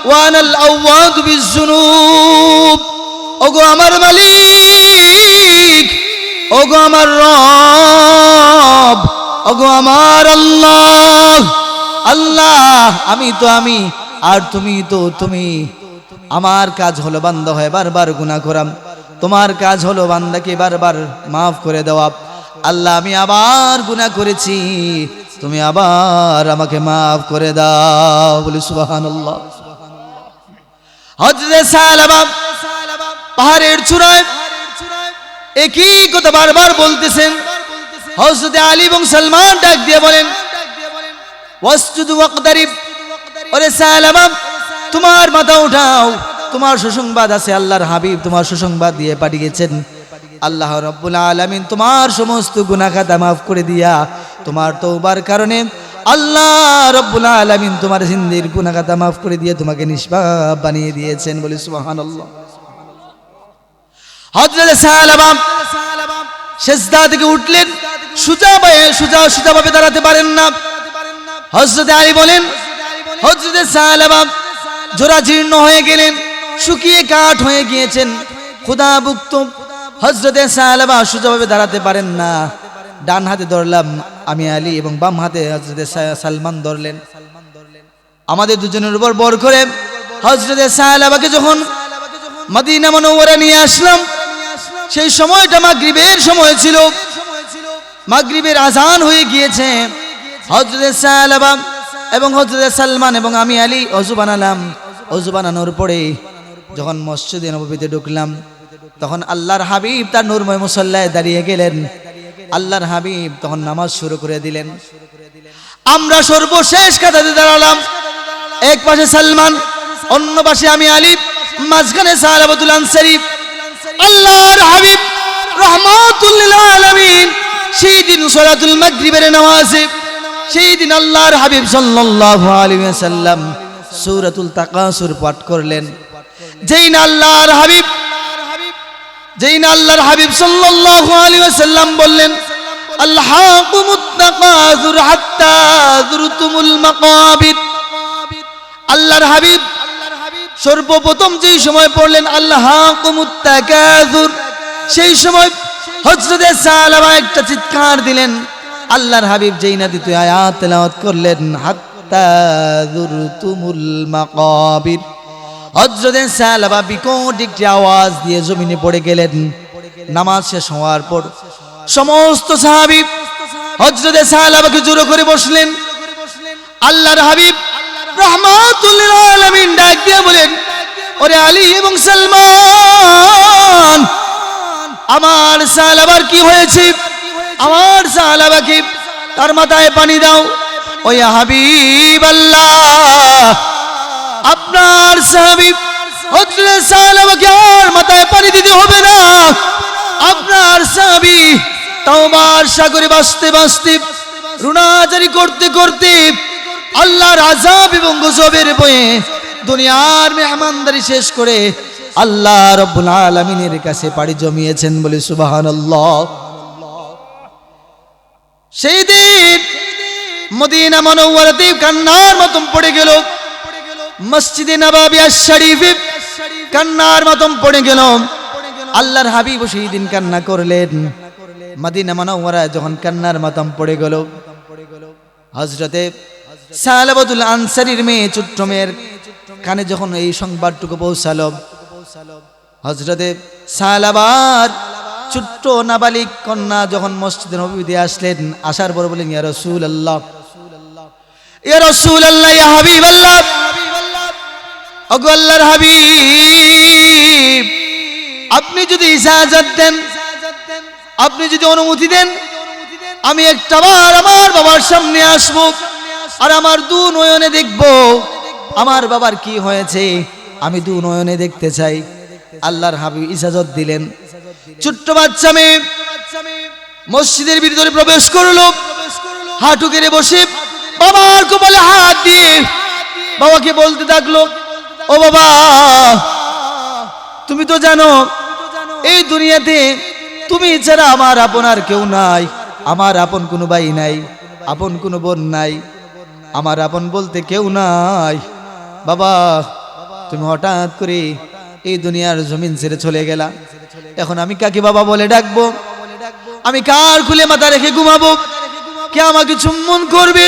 ওয়া আনাল আওয়াদু বিজ যুনুব। ওগো আমার মালিক, ওগো আমার রব, ওগো আমার আল্লাহ। আল্লাহ আমি তো আমি আর তুমি তো তুমি। আমার কাজ হলো বান্দা হয়ে বারবার গুনাহ করা, তোমার কাজ হলো বান্দাকে বারবার মাফ করে দেওয়া। আল্লাহ আমি আবার গুনাহ করেছি, তুমি আবার আমাকে মাফ করে দাও। বলি সুবহানাল্লাহ। হযরত সাহাবা পাহাড়ের চূড়ায় একই কথা বারবার বলতেছেন। হযরত আলী এবং সালমান ডাক দিয়ে বলেন, ওয়াসজুদ ওয়াকতারিব, ওরে সাহাবা তোমার মাথা উঠাও, তোমার সুসংবাদ আছে। আল্লাহর হাবিব তোমার সুসংবাদ দিয়ে পাঠিয়েছেন। আল্লাহ রাব্বুল আলামিন তোমার সমস্ত গুনাহ খাতা মাফ করে দিয়া তোমার তওবার কারণে আল্লাহ রাব্বুল আলামিন তোমার জিন্দেগীর গুনাহ খাতা মাফ করে দিয়ে তোমাকে নিষ্পাপ বানিয়ে দিয়েছেন। বলি সুবহানাল্লাহ। হযরত সাহাবা সেজদা থেকে উঠলেন, সোজাভাবে দাঁড়াতে পারেন না। হযরত আলী বলেন, হযরত সাহাবা জরাজীর্ণ হয়ে গেলেন, শুকিয়ে কাঠ হয়ে গিয়েছেন, ক্ষুধাভুক্ত। হযরত সাহাবা সোজাভাবে দাঁড়াতে পারেন না। ডান হাতে ধরলাম আমি আলী এবং বাম হাতে হযরত সালমান ধরলেন। আমাদের দুজনের উপর বর করে হযরত সাহাবাকে যখন মদিনা মুনাওয়ারা নিয়ে আসলাম, সেই সময়টা মাগরিবের সময় ছিল, মাগরিবের আজান হয়ে গিয়েছে। হযরত সাহাবা এবং হযরত সালমান এবং আমি আলী ওযু বানালাম। ওযু বানানোর পরে যখন মসজিদে নববীতে ঢুকলাম, তখন আল্লাহর হাবিব তার নূরময় মুসল্লায় দাঁড়িয়ে গেলেন। আল্লাহর হাবিব তখন নামাজ শুরু করে দিলেন। আমরা সর্বশেষ কাতারে দাঁড়ালাম। এক পাশে সালমান, অন্য পাশে আমি আলী, মাঝখানে সাহাবাতুল আনসারী। আল্লাহর হাবিব রাহমাতুল লিল আলামিন সেই দিন সালাতুল মাগরিবের নামাজে, সেই দিন আল্লাহর হাবিব সাল্লাল্লাহু আলাইহি ওয়াসাল্লাম সূরাতুল তাকাসুর পাঠ করলেন। যেই না আল্লাহর হাবিব সাল্লাল্লাহু আলাইহি ওয়াসাল্লাম বললেন, আলহাকুমুত তাকাসুর হাত্তা যুরতুমুল মাকাবির। আল্লাহর হাবিব সর্বপ্রথম যেই সময় পড়লেন আলহাকুমুত তাকাসুর, সেই সময় হযরত সালামা একটা চিৎকার দিলেন। আল্লাহর হাবিব যেই না দ্বিতীয় আয়াত তেলাওয়াত করলেন, হাত্তা যুরতুমুল মাকাবির। হযরত সালামা বিকট একটি আওয়াজ দিয়ে জমিনে পড়ে গেলেন। নামাজ শেষ হওয়ার পর সমস্ত সাহাবী হযরত সালামাকে জড়ো করে বসলেন। আল্লাহর হাবিব রাহমাতুল লিল আলামিন ডাক দিয়ে বলেন, ওরে আলী এবং সালমান, আমার সালাবার কি হয়েছে? আমার সালাবাকে তার মাথায় পানি দাও। ও ইয়া হাবিব আল্লাহ, আপনার সাহাবী হযরত সালাবাকে আর মাথায় পানি দিতে হবে না। আপনার সাহাবী তাওবার সাগরে ভাসতে ভাসতে, রুনাজারি করতে করতে, আল্লাহর আযাব এবং গজবের ভয়ে দুনিয়ার মেহমানদারি শেষ করে আল্লাহ রাব্বুল আলামিনের কাছে পাড়ি জমিয়েছেন, বলে সুবহানাল্লাহ। সেই দিন মদিনা মুনাওয়ারাতে কান্নার মতন পড়ে গেল। মসজিদে নববী শরীফে কান্নার মতন পড়ে গেল। আল্লাহর হাবিব সেই দিন কান্না করলেন। মদিনা মুনাওয়ারা যখন কান্নার মতন পড়ে গেল, হযরতে সালাবাতুল আনসারীর মেয়ে, ছোট্ট মেয়ের কানে যখন এই সংবাদটুকু পৌঁছালো, হযরতে সালাবার ছোট্ট নাবালিক কন্যা যখন মসজিদে নববীতে আসলেন, আসার পর বলেন, ইয়া রাসূলুল্লাহ, ইয়া রাসূলুল্লাহ, ইয়া হাবিবাল্লাহ, ওগো আল্লাহর হাবিব, আপনি যদি ইজাজত দেন, আপনি যদি অনুমতি দেন, আমি একটাবার আমার বাবার সামনে আসব আর আমার দু নয়নে দেখব আমার বাবার কি হয়েছে, আমি দু নয়নে দেখতে চাই। আল্লাহর হাবিব ইজাজত দিলেন। ছোট্ট বাচ্চা মেয়ে মসজিদের ভিতরে প্রবেশ করলো। হাঁটু গেড়ে বসে বাবার কপালে হাত দিয়ে বাবাকে বলতে থাকলো, ও বাবা, তুমি তো জানো এই দুনিয়াতে তুমি ছাড়া আমার আপন আর কেউ নাই। আমার আপন কোনো ভাই নাই, আপন কোনো বোন নাই, আমার আপন বলতে কেউ নাই। বাবা, তুমি হঠাৎ করে এই দুনিয়ার জমিন ছেড়ে চলে গেলা। এখন আমি কাকে বাবা বলে ডাকবো? আমি কার খুলে মাথা রেখে ঘুমাবো? কে আমাকে চুম্বন করবে?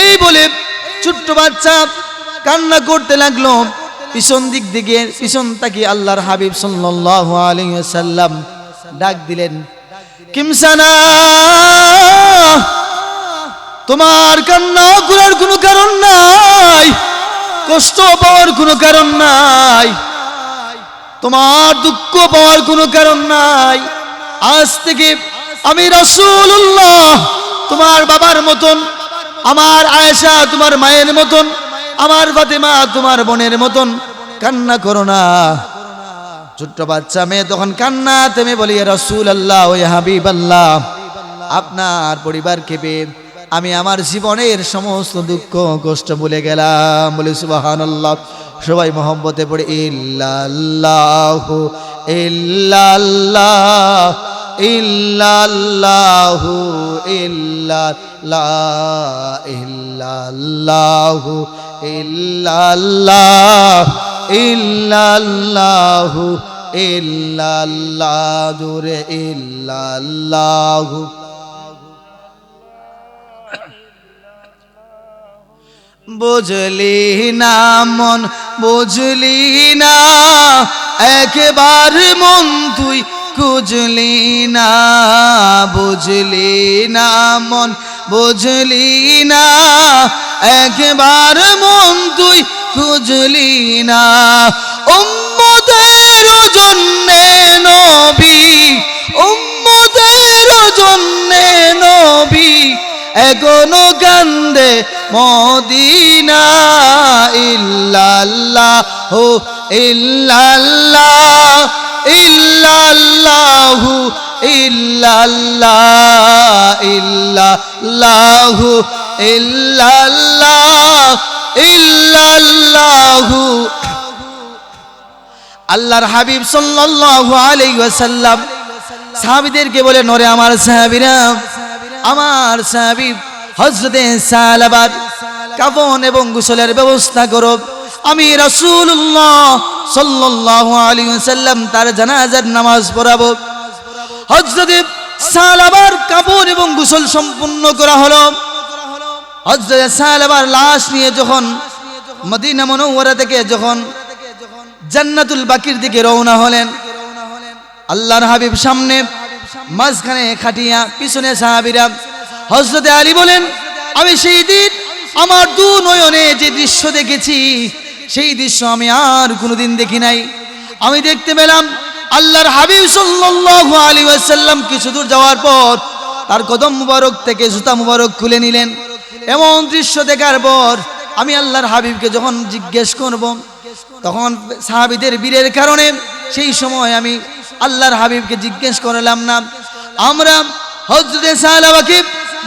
এই বলে ছোট্ট বাচ্চা কান্না করতে লাগলো। পিছন দিক দিকে পিছন তাকিয়ে আল্লাহর হাবিব সাল্লাল্লাহু আলাইহি ওয়াসাল্লাম ডাক দিলেন, কিমসানা, তোমার কান্না করার কোনো কারণ নাই, কষ্ট পাওয়ার কোনো কারণ নাই, তোমার দুঃখ পাওয়ার কোনো কারণ নাই। আজ থেকে আমি রাসূলুল্লাহ তোমার বাবার মতন, আমার আয়েশা তোমার মায়ের মতন, আমার ফাতেমা তোমার বোনের মতন কান্না করো না। ছোট্ট বাচ্চা মেয়ে তখন কান্না থেমে বলি, ইয়া রাসূলুল্লাহ, ও ইয়া হাবিবাল্লাহ, আপনার পরিবারকে পেয়ে আমি আমার জীবনের সমস্ত দুঃখ কষ্ট ভুলে গেলাম, বলে সুবহানাল্লাহ। সবাই মহব্বতে পড়ে ইল্লাল্লাহু ইল্লাল্লাহ ইল্লাল্লাহু ইল্লাল্লাহ ইল্লাল্লাহু ইল্লাল্লাহ ইল্লাল্লাহু ইল্লাল্লাহ জোরে ইল্লাল্লাহু। বুঝলি না মন, বুঝলি না একবার মন তুই খুঁজলি না, বুঝলি না মন, বুঝলি না, একবার মন তুই খুঁজলি না। উম্মতের জন্যে নবী, উম্মতের জন্যে নবী এখনো কান্দে মদিনা। ইল্লাল্লাহু ইল্লাল্লাহ ইল্লাল্লাহু ইল্লাল্লাহ ইল্লাল্লাহু ইল্লাল্লাহ ইল্লাল্লাহু। আল্লাহর হাবিব সাল্লাল্লাহু আলাইহি ওয়াসাল্লাম সাহাবীদেরকে বলেন, ওরে আমার সাহাবীরা, আমার সাহাবী হযরতে সালাবার কাফন এবং গোসলের ব্যবস্থা করো। আমি রাসূলুল্লাহ সাল্লাল্লাহু আলাইহি ওয়াসাল্লাম তার জানাজার নামাজ পড়াবো। হযরতে সালাবার কাফন এবং গোসল সম্পূর্ণ করা হলো। হযরতে সালাবার লাশ নিয়ে যখন মদিনা মুনাওয়ারা থেকে যখন জান্নাতুল বাকির দিকে রওনা হলেন, আল্লাহর হাবিব সামনে, মাঝখানে খাটিয়া, পিছনে সাহাবীরা। হযরতে আলী বলেন, আমি সেই দিন আমার দু নয়নে যে দৃশ্য দেখেছি, সেই দৃশ্য আমি আর কোনোদিন দেখি নাই। আমি দেখতে পেলাম আল্লাহর হাবিব সাল্লাল্লাহু আলাইহি ওয়াসাল্লাম কিছু দূর যাওয়ার পর তার কদম মুবারক থেকে জুতা মুবারক খুলে নিলেন। এমন দৃশ্য দেখার পর আমি আল্লাহর হাবিবকে যখন জিজ্ঞেস করব, তখন সাহাবীদের বীরের কারণে সেই সময় আমি আল্লাহর হাবিবকে জিজ্ঞেস করলাম না। আমরা হযরতে সালাবাকে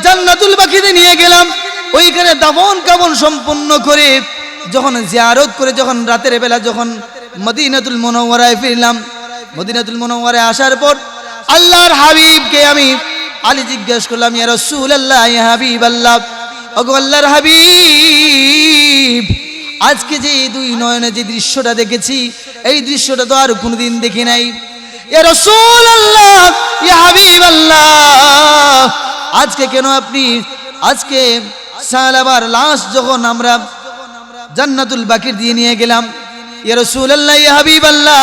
জান্নাতুল বাকিতে নিয়ে গেলাম। ওইখানে দাফন কাফন সম্পূর্ণ করে যখন জিয়ারত করে যখন রাতের বেলা যখন মদিনাতুল মুনাওয়ারায় ফিরলাম, মদিনাতুল মুনাওয়ারায় আসার পর আল্লাহর হাবিবকে আমি আলী জিজ্ঞেস করলাম, ইয়া রাসূলুল্লাহ, ইয়া হাবিবাল্লাহ, ওগো আল্লাহর হাবিব, আজকে যে দুই নয়নে যে দৃশ্যটা দেখেছি, এই দৃশ্যটা তো আর কোনোদিন দেখি নাই। ইয়া রাসূলুল্লাহ, ইয়া হাবিবাল্লাহ, আজকে কেন আপনি, আজকে সালাবার লাশ যখন আমরা জান্নাতুল বাকির দিয়ে নিয়ে গেলাম, ইয়া রাসূলুল্লাহ, ইয়া হাবিবাল্লাহ,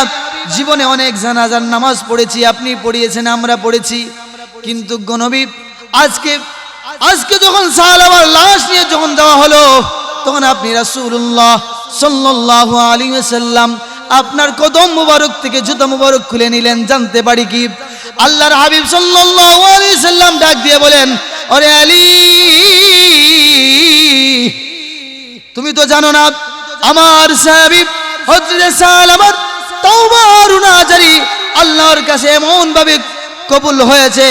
জীবনে অনেক জানাজার নামাজ পড়েছি, আপনি পড়িয়েছেন, আমরা পড়েছি, কিন্তু গো নবী, আজকে যখন সালাবার লাশ নিয়ে যখন দেওয়া হলো, তখন আপনি রাসূলুল্লাহ সাল্লাল্লাহু আলাইহি ওয়াসাল্লাম আপনার কদম মুবারক থেকে জুতা মুবারক খুলে নিলেন, জানতে পারি কি? আল্লাহর হাবিব সাল্লাল্লাহু আলাইহি ওয়াসাল্লাম ডাক দিয়ে বলেন, ওরে আলী, তুমি তো জানো না আমার সাহাবী হযরত সালাবার তওবা রুনাজারি আল্লাহর কাছে এমন ভাবে কবুল হয়েছে,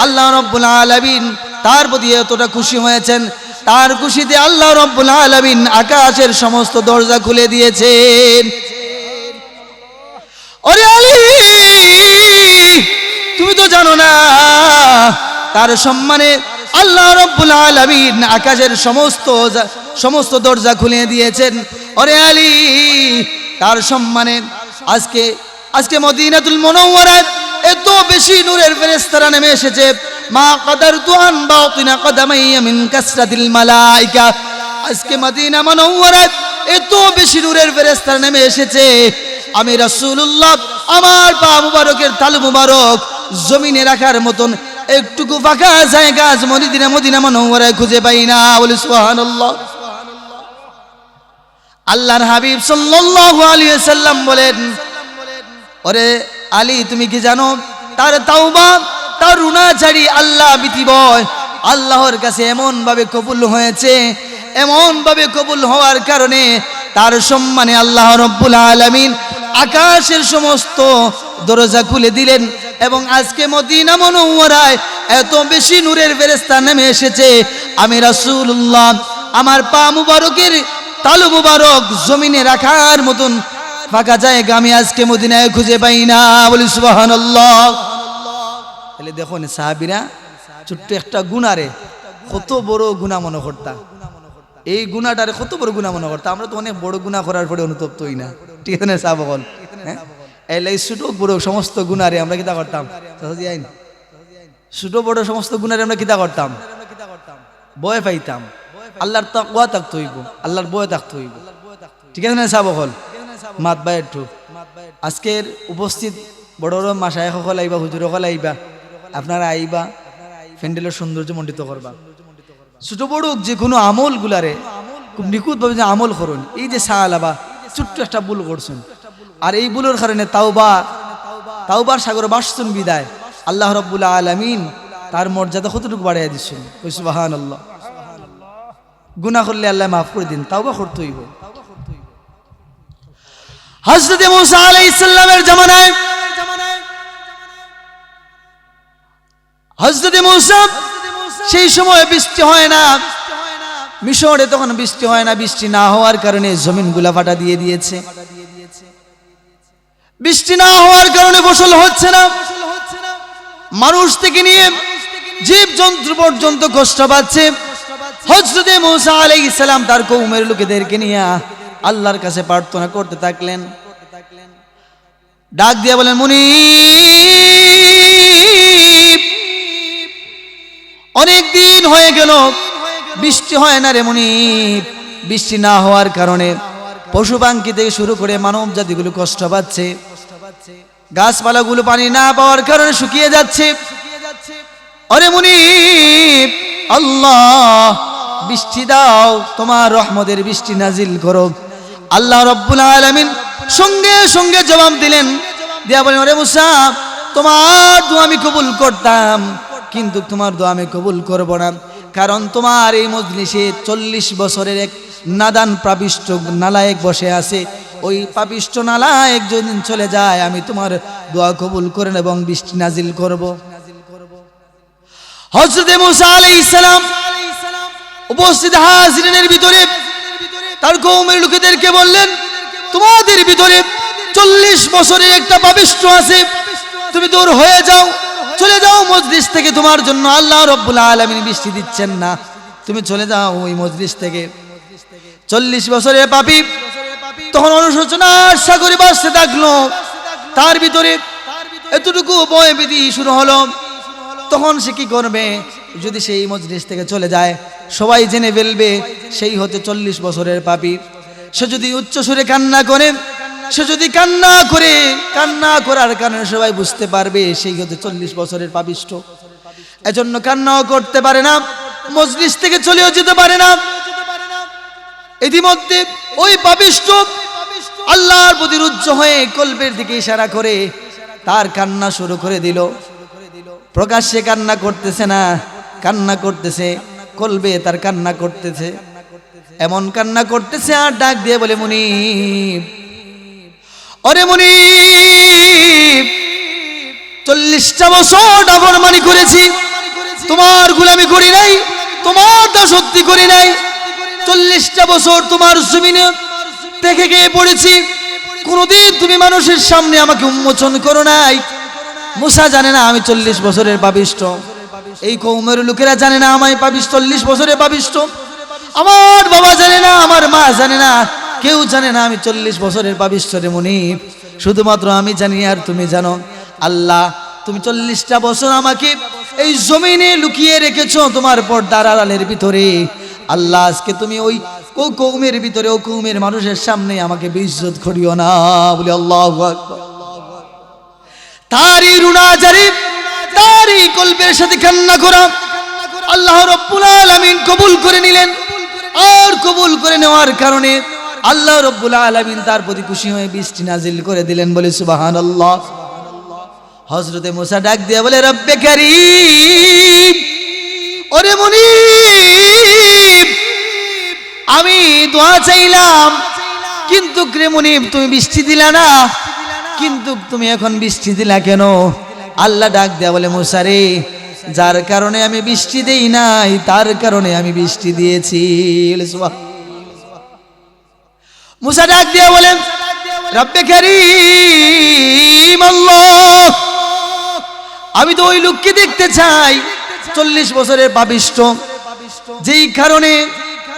আল্লাহ রাব্বুল আলামিন তার প্রতি এতটা খুশি হয়েছেন, তার খুশিতে আল্লাহ রাব্বুল আলামিন আকাশের সমস্ত দরজা খুলে দিয়েছেন। ওরে আলী, তুমি তো জানো না তার সম্মানে আল্লাহ রাব্বুল আলামিন আকাশের সমস্ত দরজা খুলে দিয়েছেন। ওরে আলী, তার সম্মানে আজকে মদিনাতুল মুনাওয়ারায় এত বেশি নূরের ফেরেশতারা নেমে এসেছে, মা কাদারতু আন বাতিনা কদামাইয়া মিন কাসরাতিল মালাইকা। আজকে মদিনা মুনাওয়ারায় এত বেশি নূরের ফেরেশতারা নেমে এসেছে, আমি রাসূলুল্লাহ আমার পা মুবারকের তালু মুবারক জমিনে রাখার মতন একটুকু ফাঁকা জায়গা আজ মদিনা মুনাওয়ারায় খুঁজে পাই না। বলি সুবহানাল্লাহ। আল্লাহর হাবিব সাল্লাল্লাহু আলাইহি ওয়াসাল্লাম বলেন, ওরে আলী, তুমি কি জানো তার তাওবা, তার রুনাজারি আল্লাহ বিতিবয় আল্লাহর কাছে এমন ভাবে কবুল হয়েছে, এমন ভাবে কবুল হওয়ার কারণে তার সম্মানে আল্লাহ রাব্বুল আলামিন আকাশের সমস্ত দরজা খুলে দিলেন। এবং আজকে মদিনা মুনাওয়ারায় এত বেশি নূরের ফেরেশতা নেমে এসেছে, আমি রাসূলুল্লাহ আমার পা মুবারকের তালু মুবারক জমিনে রাখার মতন ফাঁকা জায়গা আমি আজকে মদিনায় খুঁজে পাই না। বলি সুবহানাল্লাহ। তাহলে দেখুন সাহাবীরা ছোট্ট একটা গুনারে কত বড় গুনাহ মনে করতা, এই গুনাহটারে কত বড় গুনাহ মনে করতা। আমরা তো অনেক বড় গুনাহ করার পরে অনুতপ্ত হই না, ঠিক আছে না সাহাবগণ? এই ছোট বড় সমস্ত গুনারে আমরা কিতা করতাম? ছোট বড় সমস্ত গুনারে আমরা কিতা করতাম? ভয় পাইতাম। আল্লাহর তাকওয়া থাকতে হইব, আল্লাহর ভয় থাকতে হইব, ঠিক আছে না সাহাবগণ? মাত বাই একটু আজকের উপস্থিত বড় বড় মাশায়েখ সকল আইবা, হুজুর সকল আইবা, আপনারা আইবা, প্যান্ডেলের সৌন্দর্য মণ্ডিত করবা। ছোট বড় যে কোনো আমল গুলারে খুব নিখুঁত ভাবে যে আমল করুন। এই যে সাহালাবা ছোট্ট একটা ভুল করছেন, আর এই ভুলের কারণে তাওবার সাগর বাসছেন বিদায়, আল্লাহ রাব্বুল আলামিন তার মর্যাদা কতটুকু বাড়াইয়া দিচ্ছেন। সুবহানাল্লাহ। গুনাহ করলে আল্লাহ মাফ করে দিন, তাওবা করতে হইব। হযরত মুসা আলাইহিস সালামের জামানায় হযরত মুসা সেই সময় বৃষ্টি হয় না, মিশরে তখন বৃষ্টি হয় না, বৃষ্টি না হওয়ার কারণে জমিনগুলা ফাটা দিয়ে দিয়েছে, বৃষ্টি না হওয়ার কারণে ফসল হচ্ছে না, মানুষ থেকে নিয়ে জীব জন্তু পর্যন্ত কষ্ট পাচ্ছে। হযরত মুসা আলাইহিস সালাম তার কওমের লোকেদেরকে নিয়ে আল্লাহর কাছে প্রার্থনা করতে থাকলেন, ডাক দিয়ে বলেন, মুনিব অনেক দিন হয়ে গেল বৃষ্টি হয় না রে মুনিব, বৃষ্টি না হওয়ার কারণে পশু পাখি থেকে শুরু করে মানব জাতিগুলো কষ্ট পাচ্ছে, গাছপালাগুলো পানি না পাওয়ার কারণে শুকিয়ে যাচ্ছে। আরে মুনিব আল্লাহ বৃষ্টি দাও, তোমার রহমতের বৃষ্টি নাজিল করো। আল্লাহ রাব্বুল আলামিন সঙ্গে সঙ্গে জবাব দিলেন, দিয়া বলেন, ওরে মুসা তোমার দোয়া আমি কবুল করতাম, কিন্তু তোমার দোয়া আমি কবুল করব না, কারণ তোমার এই মজলিসে 40 বছরের এক নাদান পাপিষ্ঠ নালায়েক বসে আছে, ওই পাপিষ্ঠ নালায়েক যদি চলে যায় আমি তোমার দোয়া কবুল করে এবং বৃষ্টি নাজিল করব। হযরত মুসা আলাইহিস সালাম উপস্থিত হাজিরিনের ভিতরে তার কওমের লোকেদেরকে বললেন, তোমাদের ভিতরে 40 বছরের একটা পাপিষ্ঠ আছে, তুমি দূর হয়ে যাও, চলে যাও মজলিস থেকে, তোমার জন্য আল্লাহ রাব্বুল আলামিন বৃষ্টি দিচ্ছেন না, তুমি চলে যাও ওই মজলিস থেকে। 40 বছরের পাপী তখন অনুশোচনার সাগরে ভাসতে থাকলো, তার ভিতরে এতটুকু ভয় ভীতি শুরু হলো। তখন সে কি করবে? যদি সেই মজলিস থেকে চলে যায় সবাই জেনে ফেলবে সেই হতে 40 বছরের পাপী। সে যদি উচ্চ সুরে কান্না করে, সে যদি কান্না করার কারণে সবাই বুঝতে পারবে সেই হতে 40 বছরের পাপিষ্ঠ। এজন্য কান্নাও করতে পারে না, মজলিস থেকে চলেও যেতে পারে না। ইতিমধ্যে ওই পাপিষ্ঠ আল্লাহর প্রতি রুদ্ধ হয়ে কলবের দিকে ইশারা করে তার কান্না শুরু করে দিল। প্রকাশ্যে কান্না করতেছে না, কান্না করতেছে কলবে, তার কান্না করতেছে, এমন কান্না করতেছে আর ডাক দিয়ে বলে, মুনিব ওরে মুনিব 40টা বছর নাফরমানি করেছি, তোমার গোলামি করি নাই, তোমার দাসত্ব করি নাই, 40টা বছর তোমার জমিনে থেকে গিয়ে পড়েছি, কোনদিন তুমি মানুষের সামনে আমাকে উন্মোচন করো নাই। মুসা জানে না আমি 40 বছরের পাপিষ্ঠ, এই কওমের লোকেরা জানে না আমি 40 বছরের পাপিষ্ঠ, আমার বাবা জানে না, আমার মা জানে না, কেউ জানে না আমি 40 বছরের পাপিষ্ঠ রে মুনিব, শুধুমাত্র আমি জানি আর তুমি জানো। আল্লাহ তুমি 40টা বছর আমাকে এই জমিনে লুকিয়ে রেখেছো তোমার পর্দার আড়ালের ভিতরে। আল্লাহ আজকে তুমি ওই কওমের ভিতরে, ও কওমের মানুষের সামনে আমাকে বেইজ্জত করিও না। বলে আল্লাহু আকবার। তারই রুনা জারি, তারই কলবের সাথে কান্না করা আল্লাহ রাব্বুল আলামিন কবুল করে নিলেন। আর কবুল করে নেওয়ার কারণে আল্লাহ রাব্বুল আলামিন তার প্রতি খুশি হয়ে বৃষ্টি নাজিল করে দিলেন। বলে সুবহানাল্লাহ। হযরতে মুসা ডাক দিয়ে বলে, রব্বে কারীম ওরে মুনিব আমি দোয়া চাইলাম, কিন্তু রে মুনিব তুমি বৃষ্টি দিলা না, কিন্তু তুমি এখন বৃষ্টি দিলা কেন? আল্লাহ ডাক দেয়া বলে, মুসা রে যার কারণে আমি বৃষ্টি দেই নাই তার কারণে আমি বৃষ্টি দিয়েছি। মুসা ডাক দিয়া বলেন, রব্বে কারীম আল্লাহ আমি তো ওই লোককে দেখতে চাই 40 বছরের পাপিষ্ঠ, যেই কারণে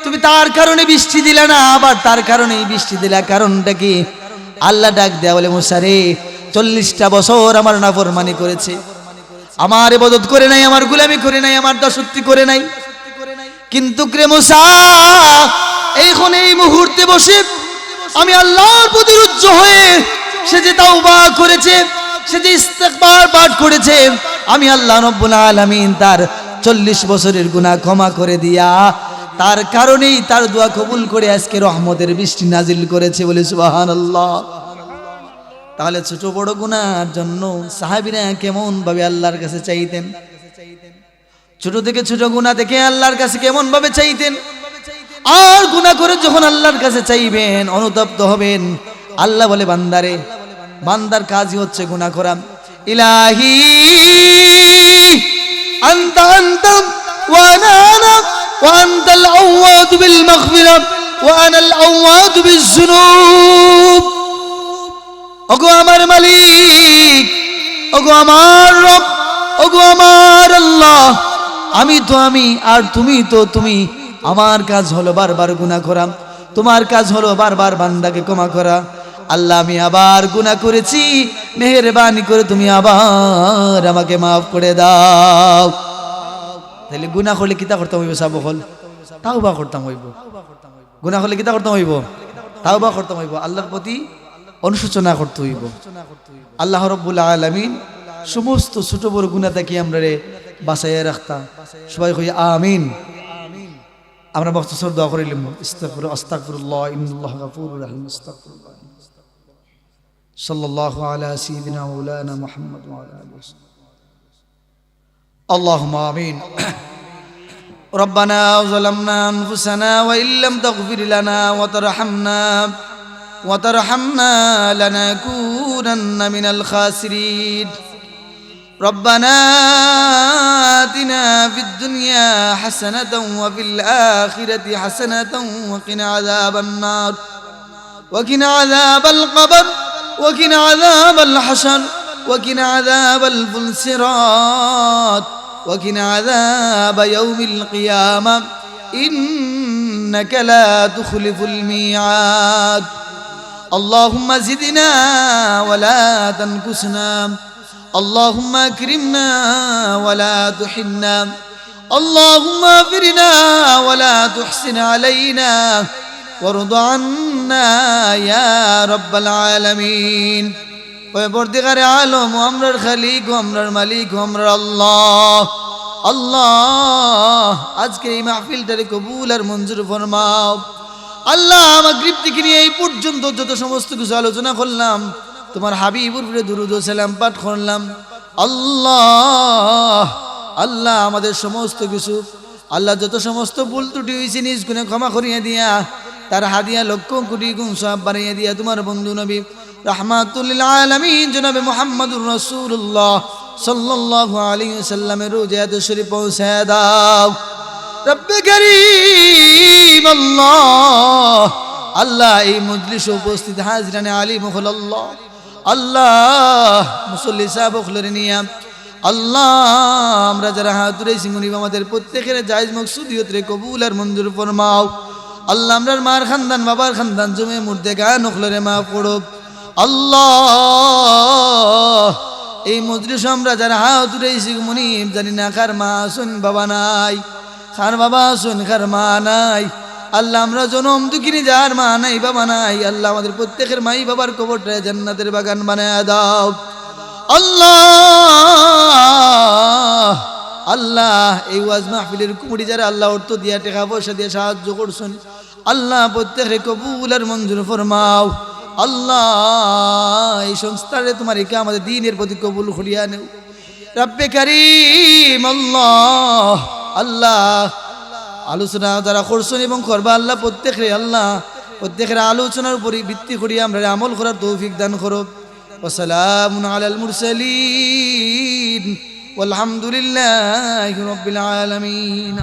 তুমি তার কারণে বৃষ্টি দিলা না, আবার তার কারণেই বৃষ্টি দিলা, কারণটা কি? আল্লাহ ডাক দেয়া বলে, মুসা রে 40টা বছর আমার নাফরমানি করেছে, আমার ইবাদত করে নাই, আমার গোলামি করে নাই, আমার দাসত্ব করে নাই, কিন্তু রে মুসা এখন এই মুহূর্তে বসে আমি আল্লাহর প্রতি রুদ্ধ হয়ে সে যে তাওবা করেছে, সে যে ইস্তিগফার পাঠ করেছে, আমি আল্লাহ রাব্বুল আলামিন তার 40 বছরের গুনাহ ক্ষমা করে দিয়া তার কারণেই তার দোয়া কবুল করে আজকে রহমতের বৃষ্টি নাজিল করেছে বলে সুবহানাল্লাহ। তাহলে ছোট বড় গুনার জন্য সাহাবীরা কেমন ভাবে আল্লাহর কাছে চাইতেন, ছোট থেকে ছোট গুনাহ থেকে আল্লাহর কাছে কেমন ভাবে চাইতেন। আর গুনাহ করে যখন আল্লাহর কাছে চাইবেন, অনুতপ্ত হবেন, আল্লাহ বলে বান্দারে, বান্দার কাজই হচ্ছে গুনাহ করা। ইলাহি আনতা আনতা ওয়া আনা আনা ওয়া আনতাল আওয়াদু বিল মাগফিরা ওয়া আনাল আওয়াদু বিজ যুনুব। ওগো আমার মালিক, ওগো আমার রব, ওগো আমার আল্লাহ, আমি তো আমি আর তুমি তো তুমি। আমার কাজ হলো বারবার গুনাহ করা, তোমার কাজ হলো বারবার বান্দাকে ক্ষমা করা। আল্লাহ আমি আবার গুনাহ করেছি, মেহেরবানি করে তুমি আবার আমাকে মাফ করে দাও। তাহলে গুনাহ করলে কিতা করতাম হইব? সাবক হল তাওবা করতাম হইব। গুনাহ করলে কিতা করতাম হইব? তাওবা করতাম হইব, আল্লাহর প্রতি অনুশোচনা করতে হইব। আল্লাহ রাব্বুল আলামিন সমস্ত ছোট বড় গুনাহ থেকে আমরা বাঁচাইয়া রাখতাম। সবাই কই আমিন। আমরা মুখতাসর দোয়া করিলাম, আস্তাগফিরুল্লাহ ইন্নাল্লাহা গাফুরুর রহিম, আস্তাগফিরুল্লাহ। সাল্লাল্লাহু আলা সাইয়্যিদিনা মাওলানা মুহাম্মদ ওয়া আলা আলিহি ওয়াসাল্লাম। আল্লাহুম্মা আমিন। ربنا ظلمنا أنفسنا وإن لم تغفر لنا وترحمنا لنكونن من الخاسرين. ربنا آتنا في الدنيا حسنة وفي الآخرة حسنة وقنا عذاب النار وقنا عذاب القبر وقنا عذاب الحشر وقنا عذاب الفلسرات وقنا عذاب يوم القيامة إنك لا تخلف الميعاد. اللهم زدنا ولا تنقصنا، اللهم أكرمنا ولا تحنا، اللهم اغفرنا ولا تحسن علينا وارض عنا يا رب العالمين. পরদিগারে আলম ও আমরার খালিক ও আমরার মালিক ও আমরার আল্লাহ, আল্লাহ আজকে এই মাহফিলটারে কবুল আর মঞ্জুর ফরমাও। আল্লাহ আমার গ্রিপ থেকে নিয়ে এই পর্যন্ত যত সমস্ত কিছু আলোচনা করলাম, তোমার হাবিবুর উপরে দুরূদ ও সালাম পাঠ করলাম, আল্লাহ আল্লাহ আমাদের সমস্ত কিছু, আল্লাহ যত সমস্ত ভুল ত্রুটি হয়েছে নিজ গুণে ক্ষমা করিয়ে দিয়া, তার হাদিয়া লক্ষ কোটি গুণ সওয়াব বাড়িয়ে দিয়া তোমার বন্ধু নবী রাহমাতুল লিল আলামিন জনাবে মুহাম্মদুর রাসূলুল্লাহ সাল্লাল্লাহু আলাইহি ওয়াসাল্লামের রওজাত শরীফ পৌঁছায় দাও। রব্বে কারীম আল্লাহ, আল্লাহ এই মজলিসে উপস্থিত হাজিরানে আলিম আল্লাহ, আল্লাহ মুসল্লি সাহেব ওখলরে নিয়া, আল্লাহ আমরা যারা হাত তুলেছি মুনিব আমাদের প্রত্যেকের জায়েজ মকসুদিয়ত রে কবুল আর মঞ্জুর ফরমাও। আল্লাহ আমরার মার খানদান বাবার খানদান জমে মুর্দে গান ওখলরে মাফ করো। আল্লাহ এই মজলিস আমরা যারা হাত তুলেছি মুনিব জানি না কার মা শুন বাবা নাই, কার বাবা শুন কার মা নাই। আল্লাহ আমরা জনম দুঃখিনী যার মা নাই বাবা নাই, আল্লাহ আমাদের প্রত্যেকের মাই বাবার কবরটা জান্নাতের বাগান বানায় দাও। আল্লাহ আল্লাহ এই ওয়াজ মাহফিলের কুমুরি যারা আল্লাহ অর্থ দিয়া টাকা পয়সা দিয়ে সাহায্য করছেন, আল্লাহ প্রত্যেকের কবুল আর মঞ্জুর ফরমাও। আল্লাহ এই সংস্থারে তোমার একে আমাদের দ্বীনের প্রতি কবুল করিয়া নেও। রব্বে কারীম আল্লাহ, আল্লাহ আলোচনা যারা করছেন এবং করবা আল্লাহ প্রত্যেকের, আল্লাহ প্রত্যেকের আলোচনার উপরে ভিত্তি করিয়া আমরা আমল করার তৌফিক দান করো। ওয়াসসালামু আলাল মুরসালিন ওয়ালহামদুলিল্লাহি রাব্বিল আলামিন।